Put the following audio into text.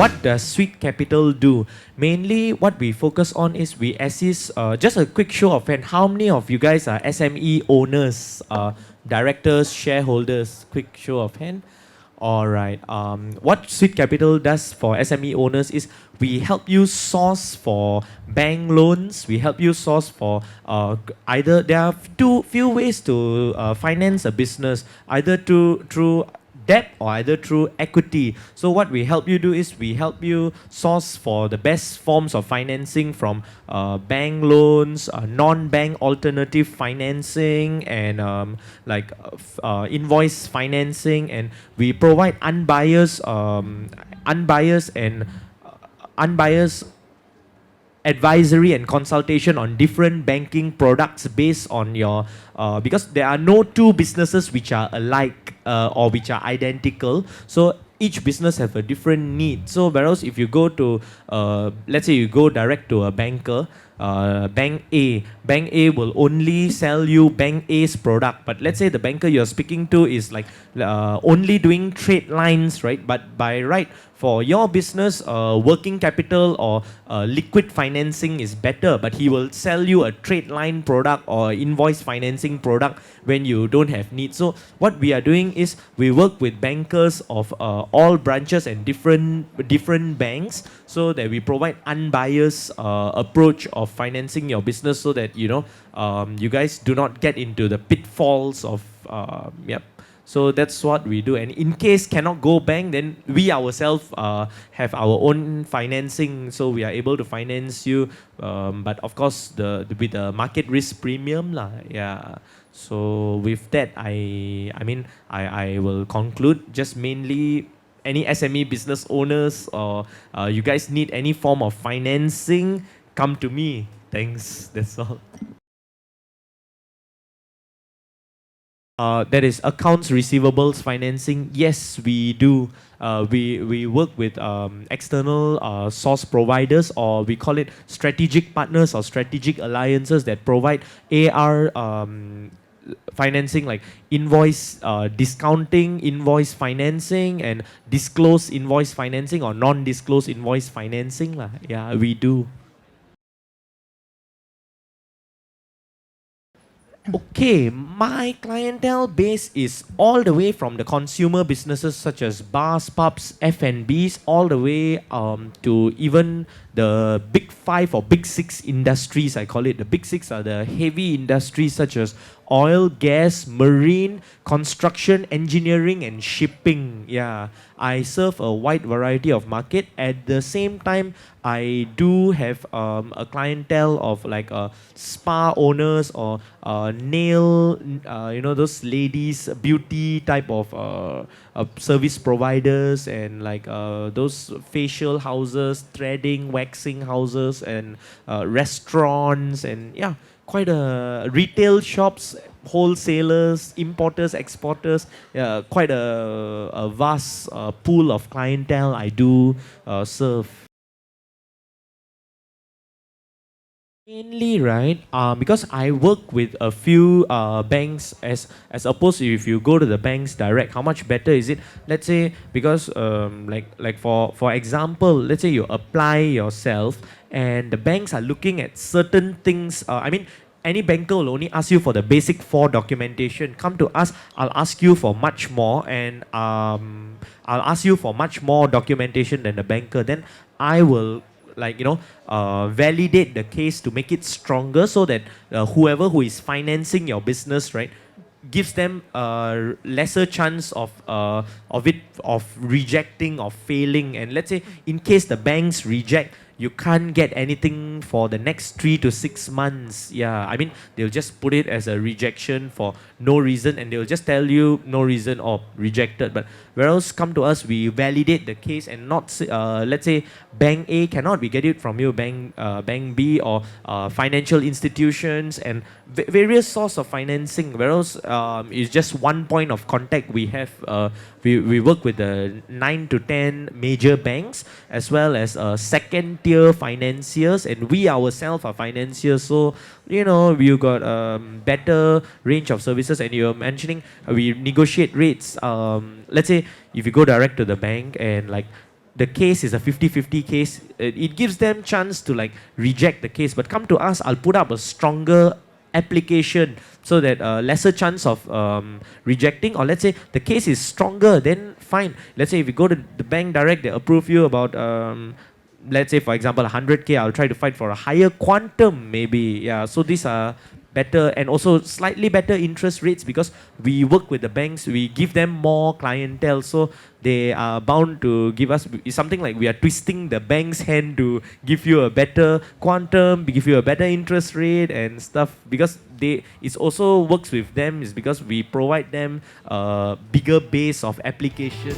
what does SuiteCapital do? Mainly what we focus on is we assist, just a quick show of hand, how many of you guys are SME owners, directors, shareholders? Quick show of hand. All right. What SuiteCapital does for SME owners is we help you source for bank loans. We help you source for either there are few ways to finance a business, either through debt or either through equity. So what we help you do is we help you source for the best forms of financing from bank loans, non-bank alternative financing, and invoice financing, and we provide unbiased advisory and consultation on different banking products based on your because there are no two businesses which are alike or which are identical, so each business have a different need. So whereas if you go to let's say you go direct to a banker, bank A will only sell you bank A's product, but let's say the banker you're speaking to is like only doing trade lines, right? But by right, for your business, working capital or liquid financing is better, but he will sell you a trade line product or invoice financing product when you don't have need. So what we are doing is we work with bankers of all branches and different banks, so that we provide unbiased approach of financing your business, so that you guys do not get into the pitfalls of yep. So that's what we do. And in case cannot go bank, then we ourselves have our own financing, so we are able to finance you. But of course, with the market risk premium, lah. Yeah. So with that, I will conclude. Just mainly, any SME business owners or you guys need any form of financing, come to me. Thanks. That's all. That is accounts receivables financing. Yes, we do. We work with external source providers, or we call it strategic partners or strategic alliances that provide AR financing, like invoice discounting, invoice financing, and disclosed invoice financing or non-disclosed invoice financing. Yeah, we do. Okay, my clientele base is all the way from the consumer businesses such as bars, pubs, F&Bs, all the way to even the big 5 or big 6 industries, I call it. The big 6 are the heavy industries such as oil, gas, marine, construction, engineering, and shipping. Yeah, I serve a wide variety of market. At the same time, I do have a clientele of like spa owners or nail, those ladies, beauty type of service providers, and like those facial houses, threading, waxing houses, and restaurants, and yeah, quite a retail shops, wholesalers, importers, exporters. Yeah, quite a vast pool of clientele I do serve. Mainly, right, because I work with a few banks, as opposed to if you go to the banks direct, how much better is it? Let's say, because like for example, let's say you apply yourself and the banks are looking at certain things. Any banker will only ask you for the basic 4 documentation. Come to us, I'll ask you for much more, and I'll ask you for much more documentation than the banker. Then I will validate the case to make it stronger, so that whoever who is financing your business, right, gives them a lesser chance of rejecting or failing. And let's say in case the banks reject, you can't get anything for the next 3 to 6 months. Yeah, they'll just put it as a rejection for no reason, and they'll just tell you no reason or rejected. But whereas come to us, we validate the case, and not let's say bank A cannot, we get it from you, bank B, or financial institutions and various sources of financing. Whereas it's just one point of contact we have. We work with the 9 to 10 major banks, as well as second tier financiers, and we ourselves are financiers. So we've got better range of services. And you're mentioning we negotiate rates. Let's say if you go direct to the bank, and like the case is a 50-50 case, it gives them chance to like reject the case. But come to us, I'll put up a stronger application so that lesser chance of rejecting. Or let's say the case is stronger, then fine. Let's say if you go to the bank direct, they approve you about let's say for example 100K, I'll try to fight for a higher quantum maybe. Yeah, so these are better, and also slightly better interest rates, because we work with the banks, we give them more clientele, so they are bound to give us. It's something like we are twisting the bank's hand to give you a better quantum, give you a better interest rate and stuff, because it also works with them is because we provide them a bigger base of application.